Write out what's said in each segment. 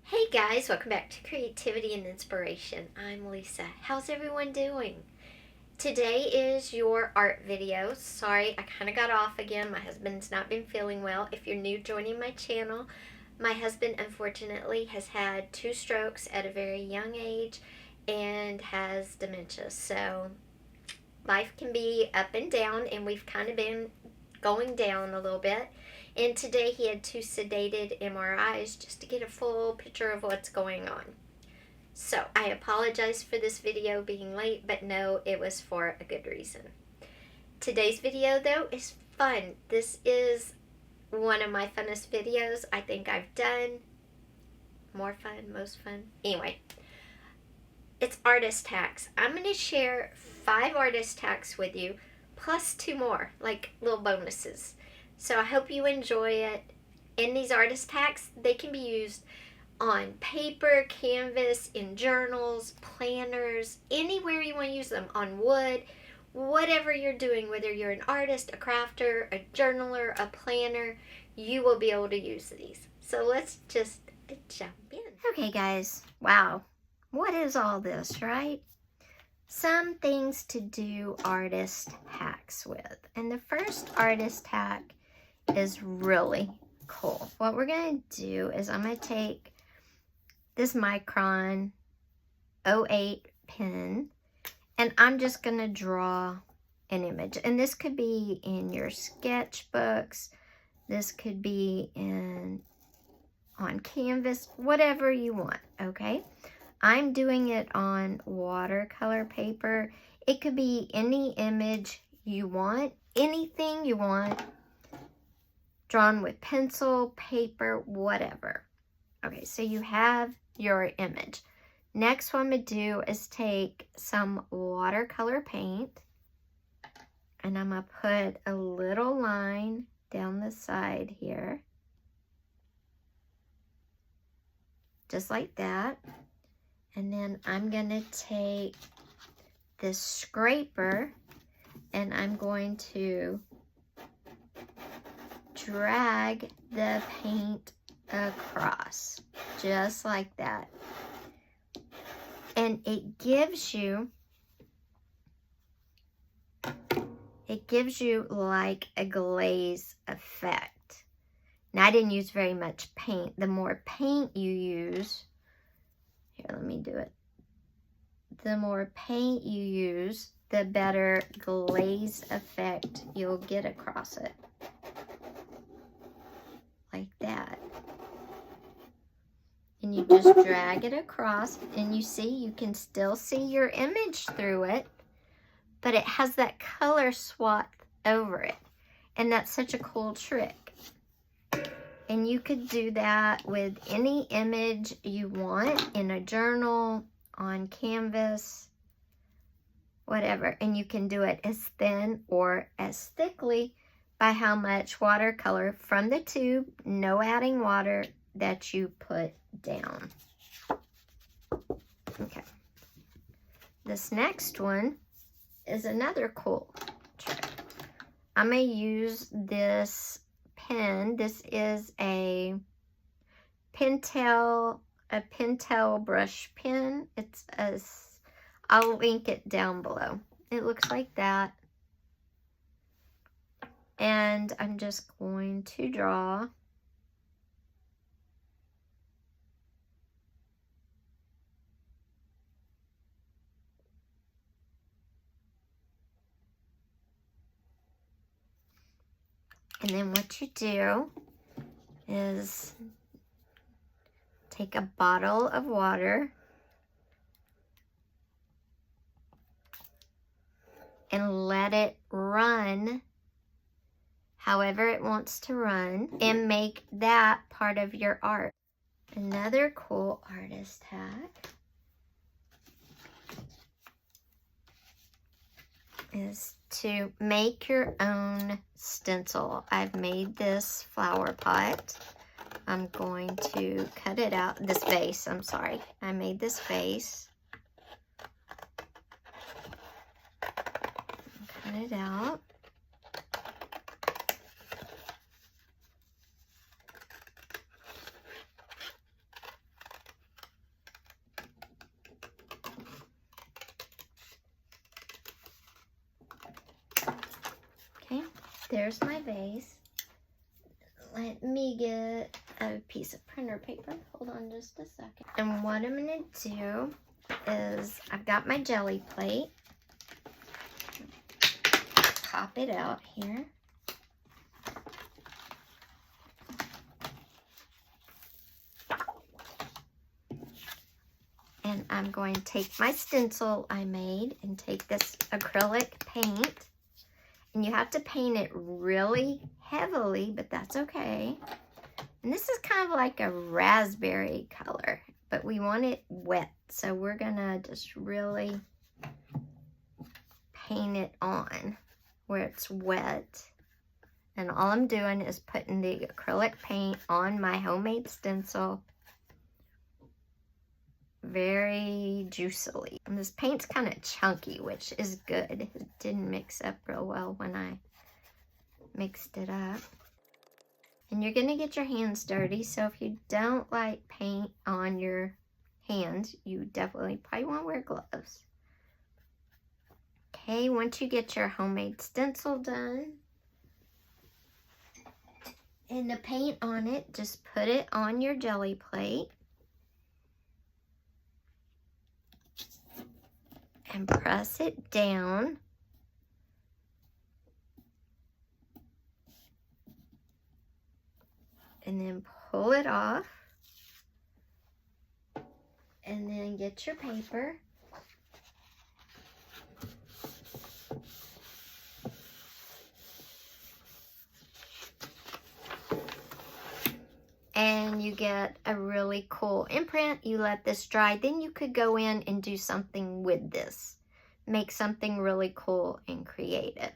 Hey guys, welcome back to Creativity and Inspiration. I'm Lisa. How's everyone doing? Today is your art video. Sorry, I kind of got off again. My husband's not been feeling well. If you're new joining my channel, my husband unfortunately has had 2 strokes at a very young age and has dementia. So life can be up and down, and we've kind of been going down a little bit. And today he had 2 sedated MRIs just to get a full picture of what's going on. So I apologize for this video being late, but no, it was for a good reason. Today's video though is fun. This is one of my funnest videos I think I've done. More fun, most fun. Anyway, it's artist hacks. I'm going to share 5 artist hacks with you, plus 2 more, like little bonuses. So I hope you enjoy it. In these artist hacks, they can be used on paper, canvas, in journals, planners, anywhere you want to use them, on wood, whatever you're doing, whether you're an artist, a crafter, a journaler, a planner, you will be able to use these. So let's just jump in. Okay guys, wow. What is all this, right? Some things to do artist hacks with. And the first artist hack is really cool. What we're going to do is I'm going to take this Micron 08 pen and I'm just going to draw an image. And this could be in your sketchbooks. This could be on canvas, whatever you want, okay? I'm doing it on watercolor paper. It could be any image you want, anything you want, drawn with pencil, paper, whatever. Okay, so you have your image. Next, what I'm going to do is take some watercolor paint and I'm going to put a little line down the side here. Just like that. And then I'm going to take this scraper and I'm going to drag the paint across, just like that. And it gives you like a glaze effect. Now I didn't use very much paint. The more paint you use, here, let me do it. The more paint you use, the better glaze effect you'll get across it. Like that. And you just drag it across and you can still see your image through it, but it has that color swath over it. And that's such a cool trick. And you could do that with any image you want, in a journal, on canvas, whatever. And you can do it as thin or as thickly by how much watercolor from the tube, no adding water, that you put down. Okay. This next one is another cool trick. I'm going to use this pen. This is a Pentel brush pen. I'll link it down below. It looks like that. And I'm just going to draw and then what you do is take a bottle of water and let it run however it wants to run, and make that part of your art. Another cool artist hack is to make your own stencil. I've made this flower pot. I'm going to cut it out, this vase, I'm sorry. I made this vase. Cut it out. there's my vase. Let me get a piece of printer paper. Hold on just a second. And what I'm gonna do is, I've got my jelly plate. Pop it out here. And I'm going to take my stencil I made and take this acrylic paint. And you have to paint it really heavily, but that's okay. And this is kind of like a raspberry color, but we want it wet. So we're gonna just really paint it on where it's wet. And all I'm doing is putting the acrylic paint on my homemade stencil very juicily. And this paint's kind of chunky, which is good. It didn't mix up real well when I mixed it up. And you're gonna get your hands dirty, so if you don't like paint on your hands, you definitely probably want to wear gloves. Okay, once you get your homemade stencil done and the paint on it, just put it on your jelly plate and press it down. And then pull it off. And then get your paper. And you get a really cool imprint. You let this dry. Then you could go in and do something with this. Make something really cool and creative.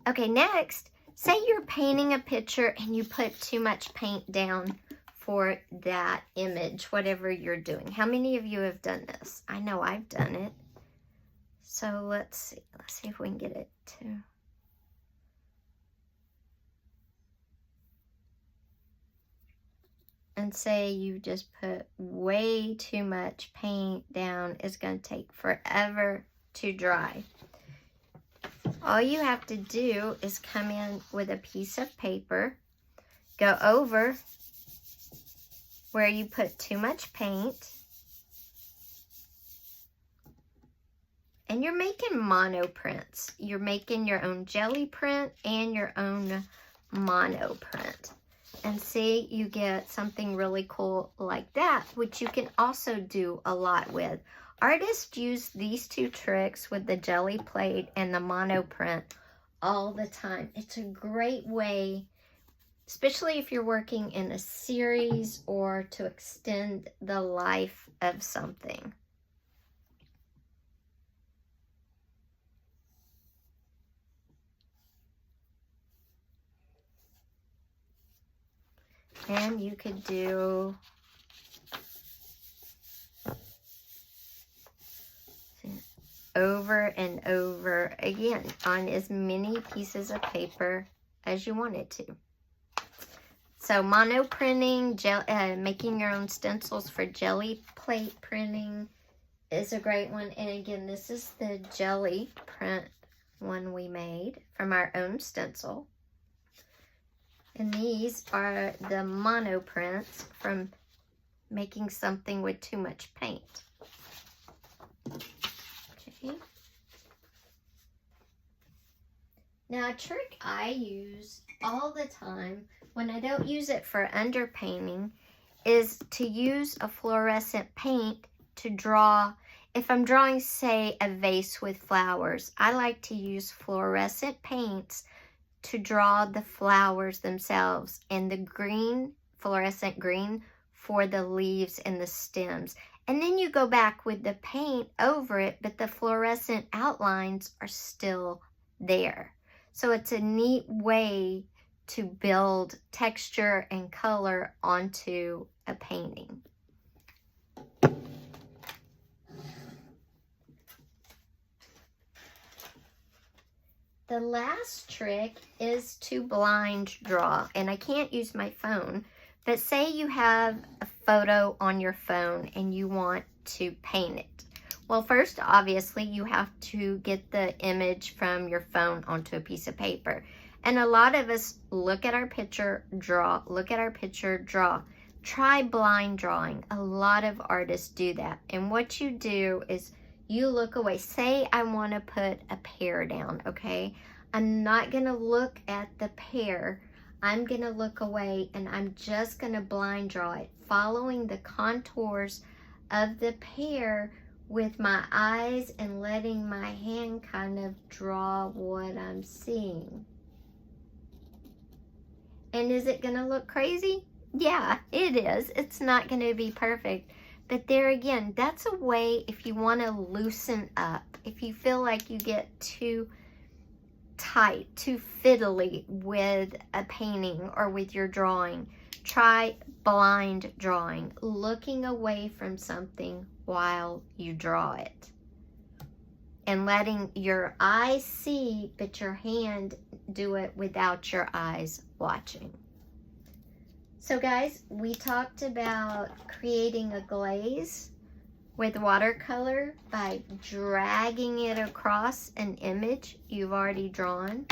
Okay, next, say you're painting a picture and you put too much paint down for that image, whatever you're doing. How many of you have done this? I know I've done it. So let's see. Let's see if we can get it to... And say you just put way too much paint down, it's going to take forever to dry. All you have to do is come in with a piece of paper, go over where you put too much paint, and you're making mono prints. You're making your own jelly print and your own mono print. And see, you get something really cool like that, which you can also do a lot with. Artists use these two tricks with the jelly plate and the mono print all the time. It's a great way, especially if you're working in a series or to extend the life of something. And you could do over and over again on as many pieces of paper as you wanted to. So mono printing, making your own stencils for jelly plate printing is a great one. And again, this is the jelly print one we made from our own stencil. And these are the mono prints from making something with too much paint. Okay. Now, a trick I use all the time when I don't use it for underpainting is to use a fluorescent paint to draw. If I'm drawing, say, a vase with flowers, I like to use fluorescent paints to draw the flowers themselves, and the green, fluorescent green, for the leaves and the stems. And then you go back with the paint over it, but the fluorescent outlines are still there. So it's a neat way to build texture and color onto a painting. The last trick is to blind draw, and I can't use my phone, but say you have a photo on your phone and you want to paint it. Well, first, obviously, you have to get the image from your phone onto a piece of paper. And a lot of us look at our picture, draw, look at our picture, draw. Try blind drawing. A lot of artists do that. And what you do is you look away. Say I want to put a pear down, okay? I'm not going to look at the pear. I'm going to look away and I'm just going to blind draw it, following the contours of the pear with my eyes and letting my hand kind of draw what I'm seeing. And is it going to look crazy? Yeah, it is. It's not going to be perfect. But there again, that's a way if you want to loosen up. If you feel like you get too tight, too fiddly with a painting or with your drawing, try blind drawing, looking away from something while you draw it. And letting your eyes see, but your hand do it without your eyes watching. So guys, we talked about creating a glaze with watercolor by dragging it across an image you've already drawn.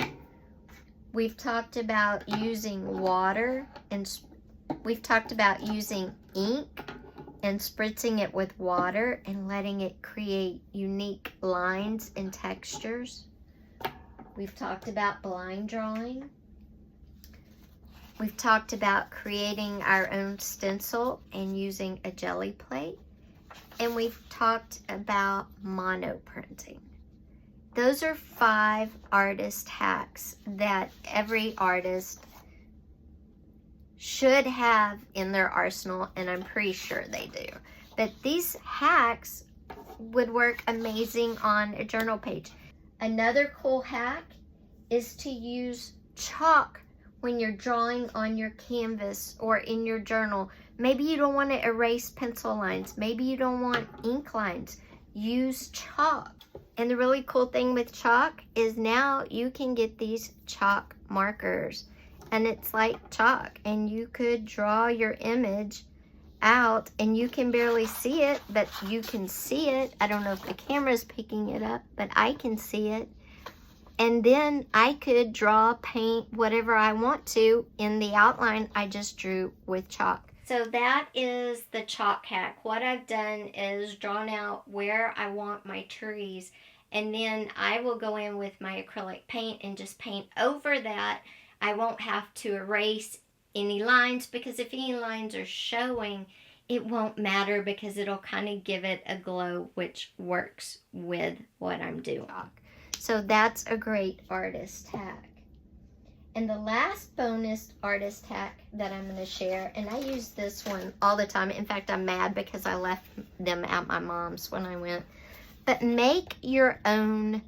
We've talked about using water, and we've talked about using ink and spritzing it with water and letting it create unique lines and textures. We've talked about blind drawing. We've talked about creating our own stencil and using a jelly plate. And we've talked about mono printing. Those are 5 artist hacks that every artist should have in their arsenal, and I'm pretty sure they do. But these hacks would work amazing on a journal page. Another cool hack is to use chalk when you're drawing on your canvas or in your journal. Maybe you don't want to erase pencil lines. Maybe you don't want ink lines. Use chalk. And the really cool thing with chalk is now you can get these chalk markers. And it's like chalk. And you could draw your image out and you can barely see it, but you can see it. I don't know if the camera's picking it up, but I can see it. And then I could draw, paint, whatever I want to in the outline I just drew with chalk. So that is the chalk hack. What I've done is drawn out where I want my trees, and then I will go in with my acrylic paint and just paint over that. I won't have to erase any lines, because if any lines are showing, it won't matter because it'll kind of give it a glow, which works with what I'm doing. So that's a great artist hack. And the last bonus artist hack that I'm going to share, and I use this one all the time. In fact, I'm mad because I left them at my mom's when I went. But make your own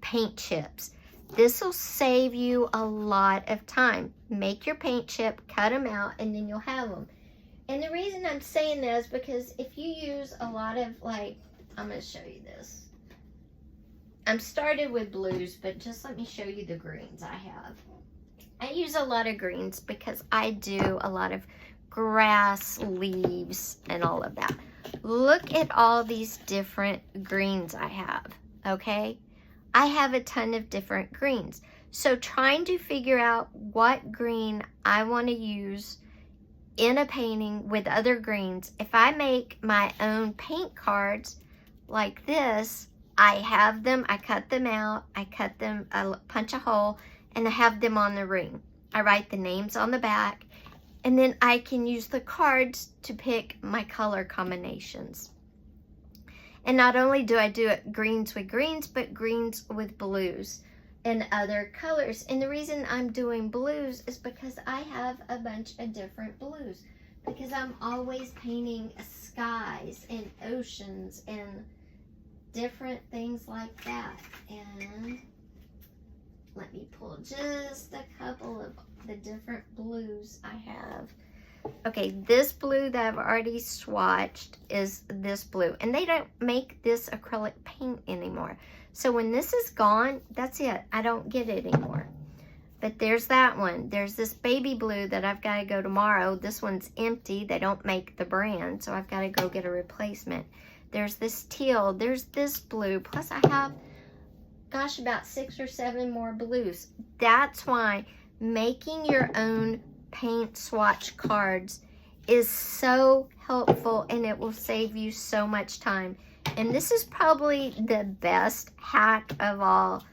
paint chips. This will save you a lot of time. Make your paint chip, cut them out, and then you'll have them. And the reason I'm saying that is because if you use a lot of, like, I'm going to show you this. I'm started with blues, but just let me show you the greens I have. I use a lot of greens because I do a lot of grass, leaves, and all of that. Look at all these different greens I have, okay? I have a ton of different greens. So trying to figure out what green I want to use in a painting with other greens. If I make my own paint cards like this, I have them, I cut them out, I punch a hole, and I have them on the ring. I write the names on the back, and then I can use the cards to pick my color combinations. And not only do I do it greens with greens, but greens with blues and other colors. And the reason I'm doing blues is because I have a bunch of different blues, because I'm always painting skies and oceans and different things like that. And let me pull just a couple of the different blues I have. Okay, this blue that I've already swatched is this blue. And they don't make this acrylic paint anymore. So when this is gone, that's it. I don't get it anymore. But there's that one. There's this baby blue that I've got to go tomorrow. This one's empty. They don't make the brand, so I've got to go get a replacement. There's this teal. There's this blue. Plus I have gosh, about 6 or 7 more blues. That's why making your own paint swatch cards is so helpful, and it will save you so much time. And this is probably the best hack of all,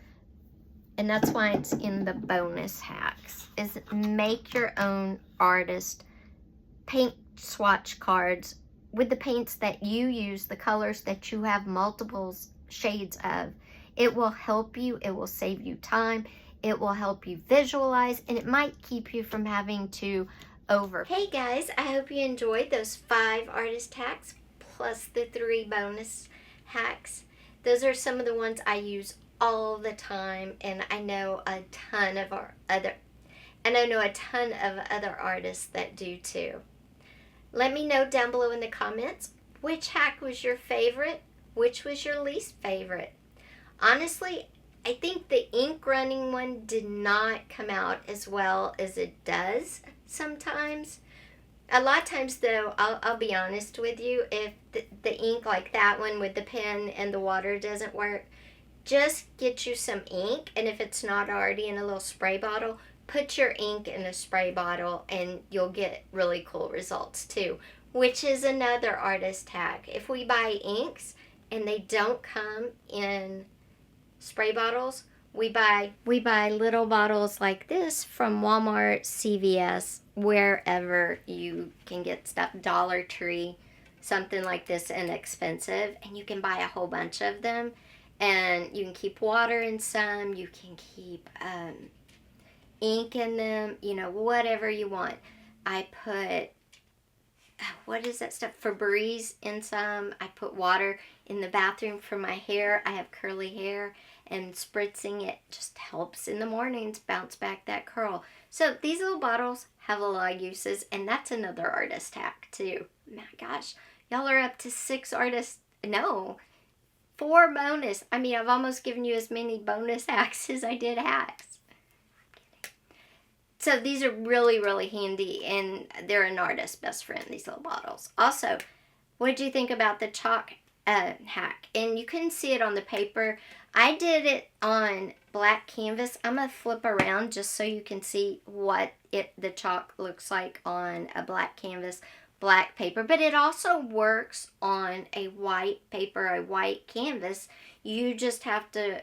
and that's why it's in the bonus hacks, is make your own artist paint swatch cards with the paints that you use, the colors that you have multiple shades of. It will help you, it will save you time, it will help you visualize, and it might keep you from having to over. Hey guys, I hope you enjoyed those 5 artist hacks plus the 3 bonus hacks. Those are some of the ones I use all the time, and I know a ton of other artists that do too. Let me know down below in the comments which hack was your favorite, which was your least favorite. Honestly, I think the ink running one did not come out as well as it does sometimes. A lot of times though, I'll be honest with you, if the ink like that one with the pen and the water doesn't work, just get you some ink, and if it's not already in a little spray bottle, put your ink in a spray bottle and you'll get really cool results too, which is another artist hack. If we buy inks and they don't come in spray bottles, we buy little bottles like this from Walmart, CVS, wherever you can get stuff, Dollar Tree, something like this inexpensive, and you can buy a whole bunch of them, and you can keep water in some, you can keep ink in them, you know, whatever you want. I put, what is that stuff, Febreze in some. I put water in the bathroom for my hair. I have curly hair, and spritzing it just helps in the mornings bounce back that curl. So these little bottles have a lot of uses, and that's another artist hack too. My gosh, y'all are up to 4 bonus. I mean, I've almost given you as many bonus hacks as I did hacks. So these are really, really handy, and they're an artist's best friend, these little bottles. Also, what did you think about the chalk hack? And you couldn't see it on the paper. I did it on black canvas. I'm going to flip around just so you can see what the chalk looks like on a black canvas, black paper. But it also works on a white paper, a white canvas. You just have to,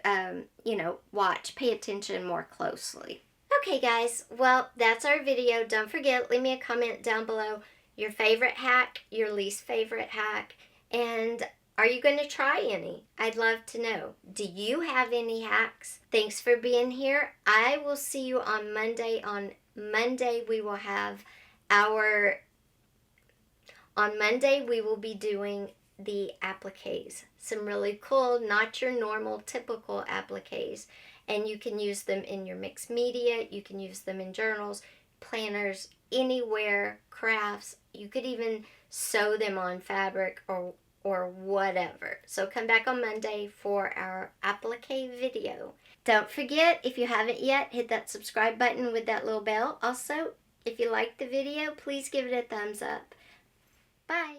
watch, pay attention more closely. Okay guys, well, that's our video. Don't forget, leave me a comment down below your favorite hack, your least favorite hack, and are you going to try any? I'd love to know. Do you have any hacks? Thanks for being here. I will see you on Monday. On Monday, we will be doing the appliques. Some really cool, not your normal, typical appliques. And you can use them in your mixed media. You can use them in journals, planners, anywhere, crafts. You could even sew them on fabric or whatever. So come back on Monday for our applique video. Don't forget, if you haven't yet, hit that subscribe button with that little bell. Also, if you liked the video, please give it a thumbs up. Bye.